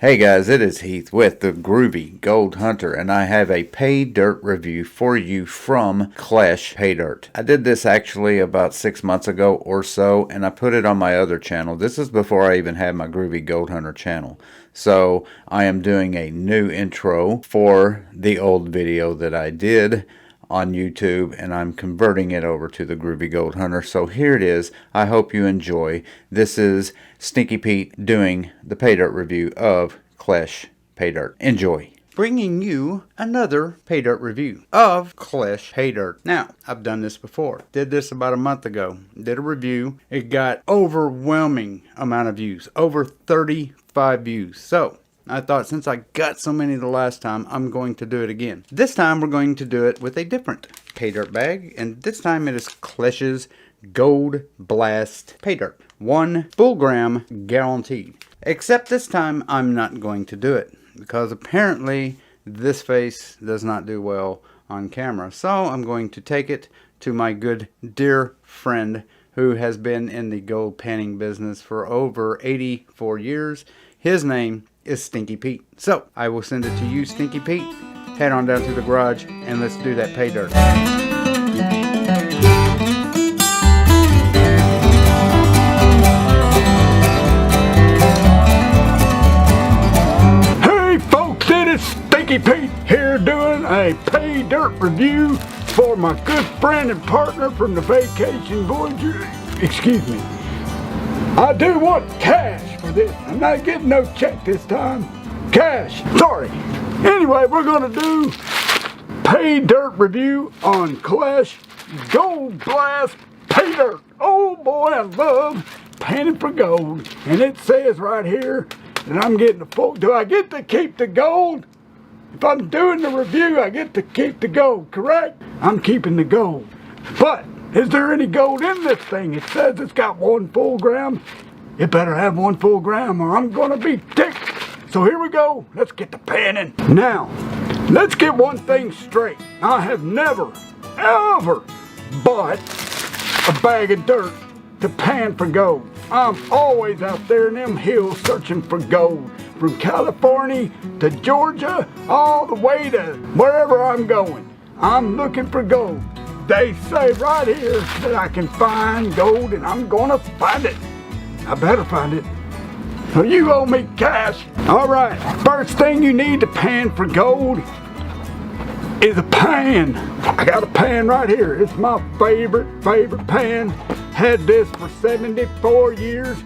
Hey guys, it is Heath with the Groovy Gold Hunter, and I have a pay dirt review for you from Klesh Pay Dirt. I did this actually about 6 months ago or so, and I put it on my other channel. This is before I even had my Groovy Gold Hunter channel. So I am doing a new intro for the old video that I did on YouTube, and I'm converting it over to the Groovy Gold Hunter. So here it is. I hope you enjoy. This is Stinky Pete doing the pay dirt review of Klesh Pay Dirt. Enjoy. Bringing you another pay dirt review of Klesh Pay Dirt. Now, I've done this before. Did this about a month ago. Did a review. It got overwhelming amount of views. Over 35 views. So I thought, since I got so many the last time, I'm going to do it again. This time we're going to do it with a different pay dirt bag, and this time it is Klesh's Gold Blast Pay Dirt. 1 full gram guaranteed. Except this time I'm not going to do it, because apparently this face does not do well on camera. So I'm going to take it to my good dear friend who has been in the gold panning business for over 84 years. His name is Stinky Pete. So I will send it to you, Stinky Pete. Head on down to the garage and let's do that pay dirt. Hey folks, it is Stinky Pete here doing a pay dirt review for my good friend and partner from the vacation voyager. Excuse me. I do want cash for this. I'm not getting no check this time. Cash. Sorry. Anyway, we're going to do pay dirt review on Klesh Gold Blast Pay Dirt. Oh boy, I love panning for gold. And it says right here that I'm getting the full. Do I get to keep the gold? If I'm doing the review, I get to keep the gold, correct? I'm keeping the gold. But is there any gold in this thing? It says it's got 1 full gram. It better have 1 full gram or I'm gonna be ticked. So here we go. Let's get to panning. Now, let's get one thing straight. I have never, ever bought a bag of dirt to pan for gold. I'm always out there in them hills searching for gold. From California to Georgia, all the way to wherever I'm going. I'm looking for gold. They say right here that I can find gold, and I'm gonna find it. I better find it. So you owe me cash. All right, first thing you need to pan for gold is a pan. I got a pan right here. It's my favorite pan. Had this for 74 years.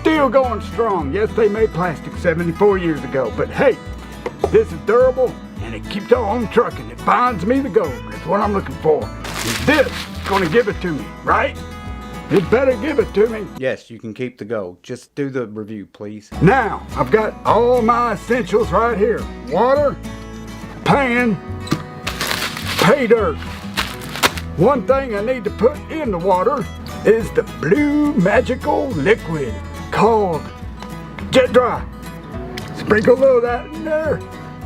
Still going strong. Yes, they made plastic 74 years ago, but hey, this is durable and it keeps on trucking. It finds me the gold. That's what I'm looking for. And this is going to give it to me, right? It better give it to me. Yes, you can keep the gold. Just do the review, please. Now, I've got all my essentials right here. Water, pan, pay dirt. One thing I need to put in the water is the blue magical liquid called Jet Dry. Sprinkle a little of that in there.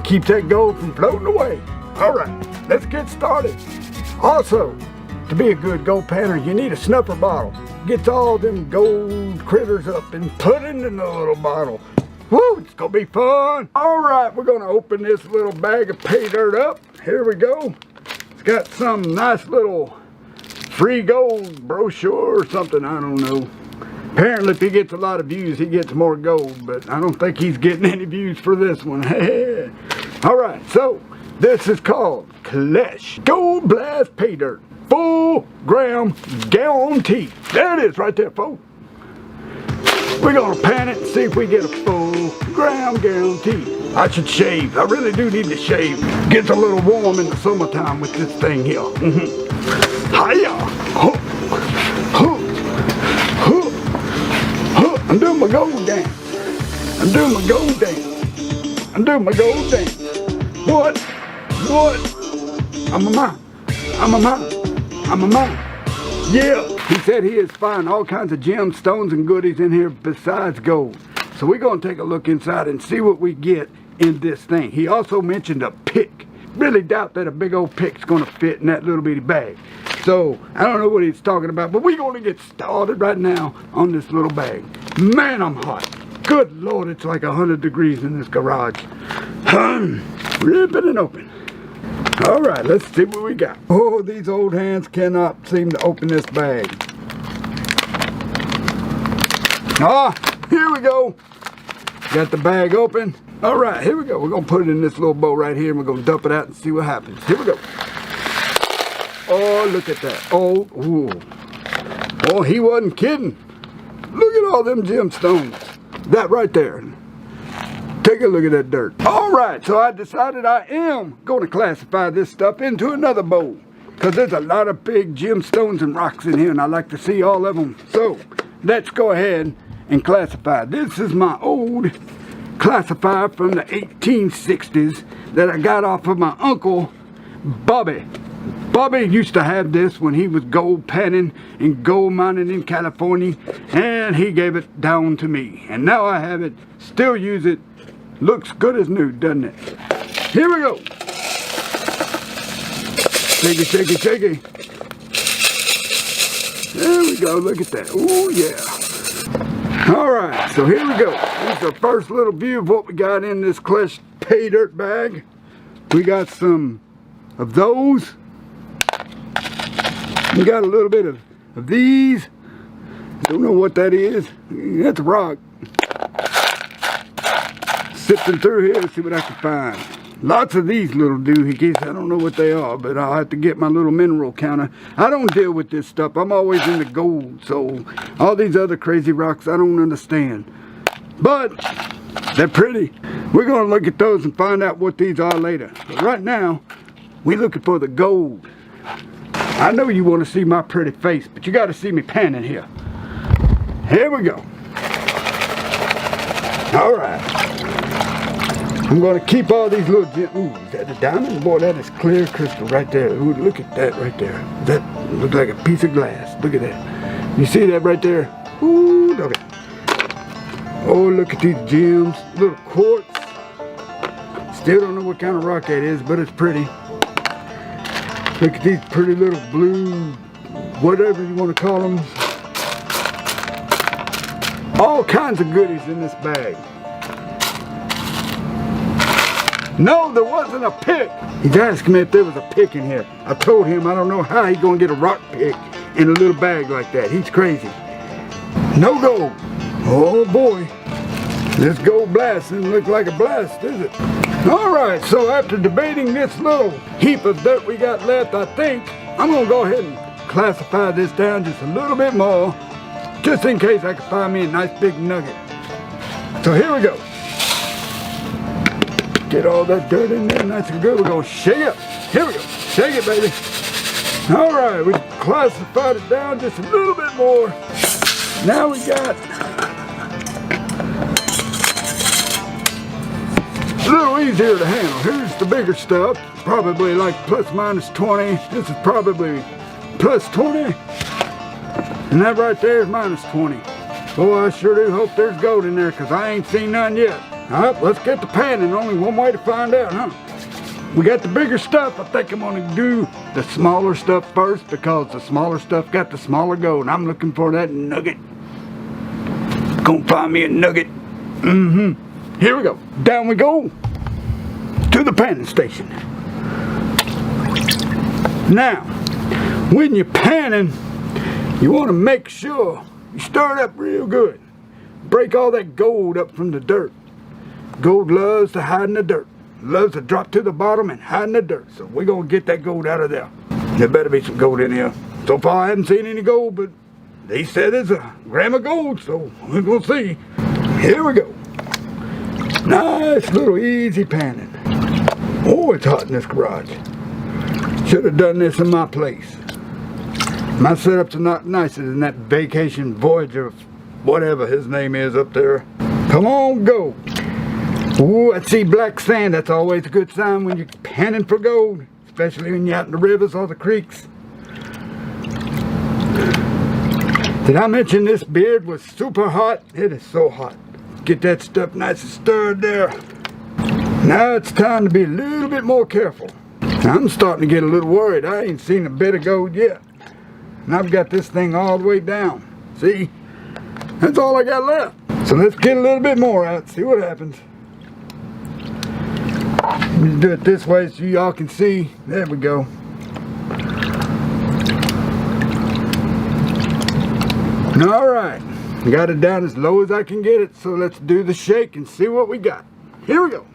Keep that gold from floating away. All right, let's get started. Also, to be a good gold panner, you need a snuffer bottle. Gets all them gold critters up and put it in a little bottle. Woo, it's gonna be fun. All right, we're gonna open this little bag of pay dirt up. Here we go. It's got some nice little free gold brochure or something, I don't know. Apparently if he gets a lot of views, he gets more gold, but I don't think he's getting any views for this one. All right, so this is called Klesh Gold Blast Pay Dirt. Full gram guarantee. There it is right there, folks. We're gonna pan it and see if we get a full gram guarantee. I should shave. I really do need to shave. Gets a little warm in the summertime with this thing here. Hiya! I'm doing my gold dance. I'm doing my gold dance. I'm doing my gold dance. What? I'm a man. Yeah. He said he is finding all kinds of gemstones and goodies in here besides gold. So we're going to take a look inside and see what we get in this thing. He also mentioned a pick. Really doubt that a big old pick's going to fit in that little bitty bag. So I don't know what he's talking about, but we're going to get started right now on this little bag. Man, I'm hot. Good Lord, it's like 100 degrees in this garage. Ripping and open. All right, let's see what we got. Oh, these old hands cannot seem to open this bag. Ah, here we go. Got the bag open. All right, here we go. We're gonna put it in this little bowl right here and we're gonna dump it out and see what happens. Here we go. Oh, look at that. Oh, ooh. Oh, he wasn't kidding. Look at all them gemstones. That right there. Take a look at that dirt. All right, so I decided I am going to classify this stuff into another bowl because there's a lot of big gemstones and rocks in here and I like to see all of them. So let's go ahead and classify. This is my old classifier from the 1860s that I got off of my uncle, Bobby. Bobby used to have this when he was gold panning and gold mining in California, and he gave it down to me. And now I have it, still use it. Looks good as new, doesn't it? Here we go. Shake it, shake it, shake it. There we go, look at that. Oh yeah. All right, so here we go. This is our first little view of what we got in this Klesh pay dirt bag. We got some of those. We got a little bit of these. Don't know what that is. That's a rock. Sifting through here to see what I can find. Lots of these little doohickeys. I don't know what they are, but I'll have to get my little mineral counter. I don't deal with this stuff. I'm always into gold, so all these other crazy rocks I don't understand. But they're pretty. We're going to look at those and find out what these are later. But right now, we're looking for the gold. I know you want to see my pretty face, but you got to see me panning here. Here we go. All right. I'm going to keep all these little gems. Ooh, is that a diamond? Boy, that is clear crystal right there. Ooh, look at that right there. That looks like a piece of glass. Look at that. You see that right there? Ooh, look at it. Oh, look at these gems. Little quartz. Still don't know what kind of rock that is, but it's pretty. Look at these pretty little blue, whatever you want to call them. All kinds of goodies in this bag. No, there wasn't a pick. He's asking me if there was a pick in here. I told him I don't know how he's going to get a rock pick in a little bag like that. He's crazy. No gold. Oh boy. This gold blast doesn't look like a blast, is it? Alright, so after debating this little heap of dirt we got left, I think I'm going to go ahead and classify this down just a little bit more, just in case I can find me a nice big nugget. So here we go. Get all that dirt in there nice and good. We're going to shake it up. Here we go. Shake it, baby. Alright, we classified it down just a little bit more. Now we got a little easier to handle. Here's the bigger stuff. Probably like plus minus 20. This is probably plus 20. And that right there is minus 20. Boy, I sure do hope there's gold in there because I ain't seen none yet. Alright, let's get the panning. Only one way to find out, huh? We got the bigger stuff. I think I'm going to do the smaller stuff first because the smaller stuff got the smaller gold. I'm looking for that nugget. Gonna find me a nugget. Here we go. Down we go to the panning station. Now, when you're panning, you want to make sure you stir it up real good. Break all that gold up from the dirt. Gold loves to hide in the dirt. Loves to drop to the bottom and hide in the dirt. So we're going to get that gold out of there. There better be some gold in here. So far I haven't seen any gold, but they said there's a gram of gold, so we're going to see. Here we go. Nice little easy panning. Oh, it's hot in this garage. Should have done this in my place. My setup's are not nicer than that vacation Voyager, whatever his name is up there. Come on, go. Ooh, I see black sand. That's always a good sign when you're panning for gold, especially when you're out in the rivers or the creeks. Did I mention this beard was super hot? It is so hot. Get that stuff nice and stirred there. Now it's time to be a little bit more careful. I'm starting to get a little worried. I ain't seen a bit of gold yet. And I've got this thing all the way down. See? That's all I got left. So let's get a little bit more out, see what happens. Let me do it this way so y'all can see. There we go. Alright, got it down as low as I can get it, so let's do the shake and see what we got. Here we go.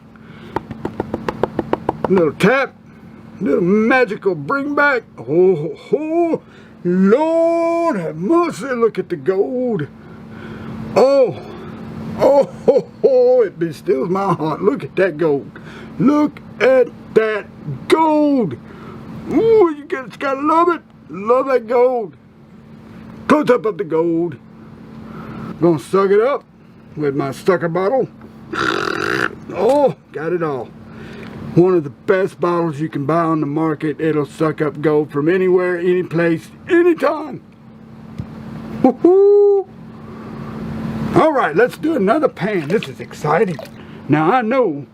Little tap, little magical bring back. Oh, Lord have mercy, look at the gold. Oh, it bestills my heart. Look at that gold. Look at that gold. Ooh, you just gotta love it. Love that gold. Close up of the gold. Gonna suck it up with my sucker bottle. Oh, got it all. One of the best bottles you can buy on the market. It'll suck up gold from anywhere, any place, anytime. Woohoo! Alright, let's do another pan. This is exciting. Now I know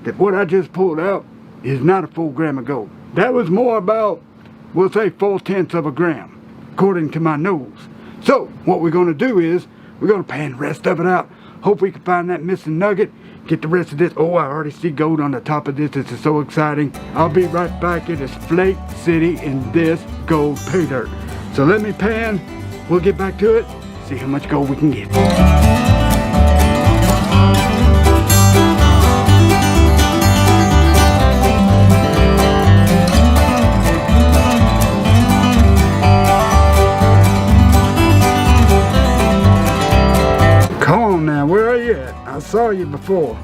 that what I just pulled out is not a full gram of gold. That was more about, we'll say 4/10 of a gram, according to my nose. So, what we're going to do is, we're going to pan the rest of it out. Hope we can find that missing nugget. Get the rest of this. Oh, I already see gold on the top of this. This is so exciting. I'll be right back. It is Flake City in this gold pay dirt. So let me pan. We'll get back to it. See how much gold we can get. Come on now, where are you at? I saw you before.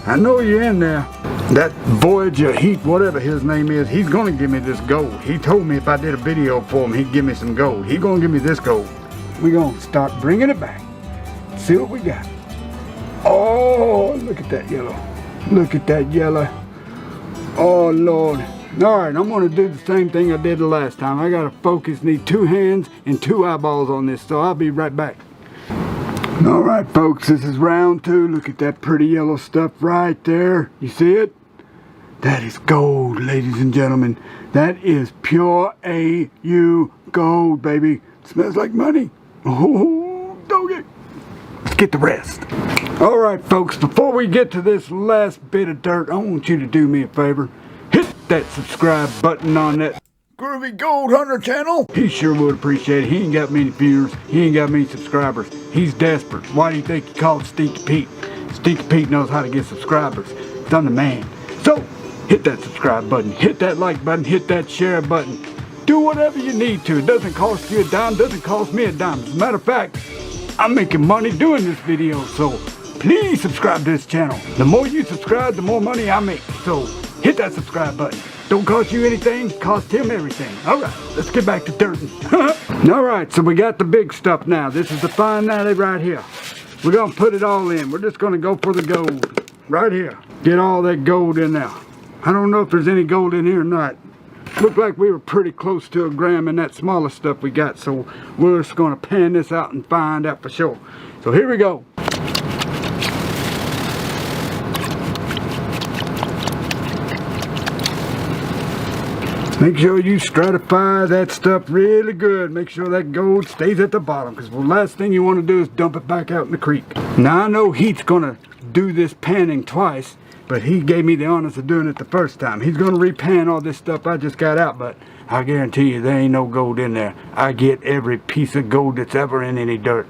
I know you're in there. That Voyager Heat, whatever his name is, he's gonna give me this gold. He told me if I did a video for him, he'd give me some gold. He's gonna give me this gold. We're gonna start bringing it back. See what we got. Oh, look at that yellow. Look at that yellow. Oh, Lord. All right, I'm gonna do the same thing I did the last time. I gotta focus, need 2 hands and 2 eyeballs on this, so I'll be right back. All right, folks, this is round 2. Look at that pretty yellow stuff right there. You see it? That is gold, ladies and gentlemen. That is pure AU gold, baby. Smells like money. Oh, doggy. Let's get the rest. All right, folks, before we get to this last bit of dirt, I want you to do me a favor. Hit that subscribe button on that Groovy Gold Hunter channel. He sure would appreciate it. He ain't got many viewers. He ain't got many subscribers. He's desperate. Why do you think he called Stinky Pete? Stinky Pete knows how to get subscribers. He's on the man. So, hit that subscribe button. Hit that like button. Hit that share button. Do whatever you need to. It doesn't cost you a dime. Doesn't cost me a dime. As a matter of fact, I'm making money doing this video. So, please subscribe to this channel. The more you subscribe, the more money I make. So, hit that subscribe button. Don't cost you anything, cost him everything. Alright, let's get back to dirting. Alright, so we got the big stuff now. This is the fine natty right here. We're going to put it all in. We're just going to go for the gold. Right here. Get all that gold in there. I don't know if there's any gold in here or not. Looked like we were pretty close to a gram in that smaller stuff we got. So we're just going to pan this out and find out for sure. So here we go. Make sure you stratify that stuff really good. Make sure that gold stays at the bottom, because the last thing you want to do is dump it back out in the creek. Now I know Heat's going to do this panning twice, but he gave me the honors of doing it the first time. He's going to repan all this stuff I just got out, but I guarantee you there ain't no gold in there. I get every piece of gold that's ever in any dirt.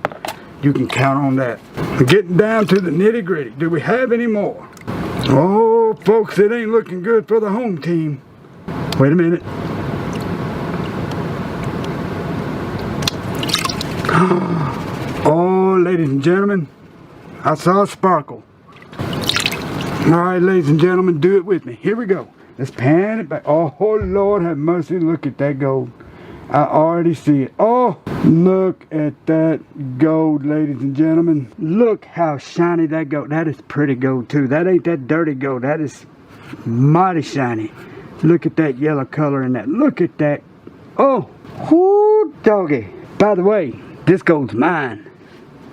You can count on that. We're getting down to the nitty gritty. Do we have any more? Oh, folks, it ain't looking good for the home team. Wait a minute. Oh, ladies and gentlemen, I saw a sparkle. Alright, ladies and gentlemen, do it with me. Here we go. Let's pan it back. Oh, Lord have mercy. Look at that gold. I already see it. Oh, look at that gold, ladies and gentlemen. Look how shiny that gold. That is pretty gold, too. That ain't that dirty gold. That is mighty shiny. Look at that yellow color in that. Look at that. Oh, whoo, doggy. By the way, this gold's mine.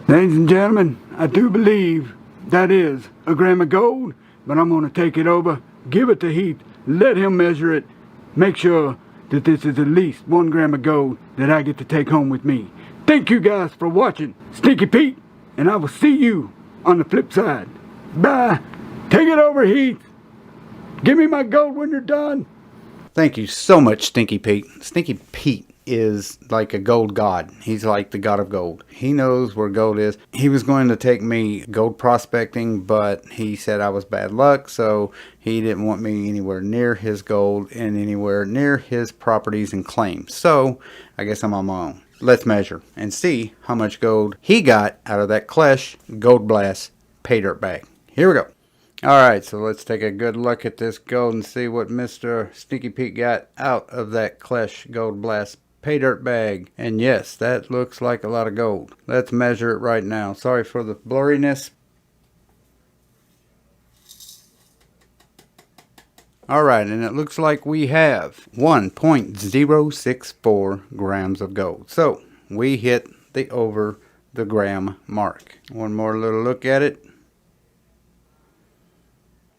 Ladies and gentlemen, I do believe that is a gram of gold, but I'm going to take it over, give it to Heath, let him measure it, make sure that this is at least 1 gram of gold that I get to take home with me. Thank you guys for watching. Stinky Pete, and I will see you on the flip side. Bye. Take it over, Heath. Give me my gold when you're done. Thank you so much, Stinky Pete. Stinky Pete is like a gold god. He's like the god of gold. He knows where gold is. He was going to take me gold prospecting, but he said I was bad luck, so he didn't want me anywhere near his gold and anywhere near his properties and claims. So I guess I'm on my own. Let's measure and see how much gold he got out of that Klesh Gold Blast pay dirt bag. Here we go. Alright, so let's take a good look at this gold and see what Mr. Stinky Pete got out of that Klesh Gold Blast pay dirt bag. And yes, that looks like a lot of gold. Let's measure it right now. Sorry for the blurriness. Alright, and it looks like we have 1.064 grams of gold. So, we hit the over the gram mark. One more little look at it.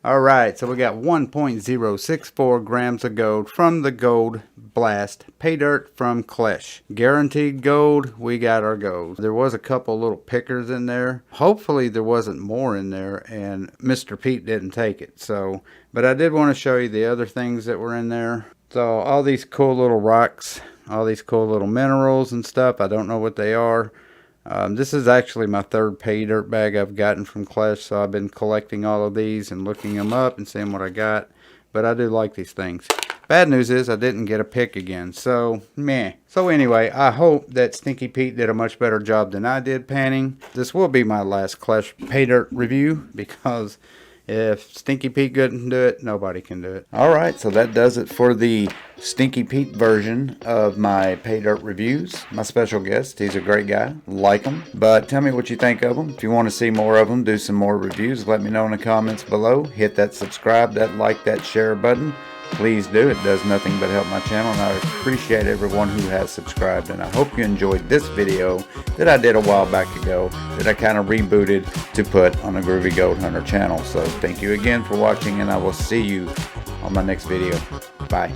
Alright, so we got 1.064 grams of gold from the Gold Blast pay dirt from Klesh. Guaranteed gold, we got our gold. There was a couple little pickers in there. Hopefully there wasn't more in there and Mr. Pete didn't take it. So, but I did want to show you the other things that were in there. So all these cool little rocks, all these cool little minerals and stuff, I don't know what they are. This is actually my third pay dirt bag I've gotten from Klesh, so I've been collecting all of these and looking them up and seeing what I got. But I do like these things. Bad news is I didn't get a pick again, so meh. So anyway, I hope that Stinky Pete did a much better job than I did panning. This will be my last Klesh pay dirt review because if Stinky Pete couldn't do it, nobody can do it. Alright, so that does it for the Stinky Pete version of my pay dirt reviews. My special guest, he's a great guy, like him. But tell me what you think of him. If you want to see more of them, do some more reviews, let me know in the comments below. Hit that subscribe, that like, that share button. Please do. It does nothing but help my channel, and I appreciate everyone who has subscribed. And I hope you enjoyed this video that I did a while back ago that I kind of rebooted to put on the Groovy Gold Hunter channel. So thank you again for watching, and I will see you on my next video. Bye.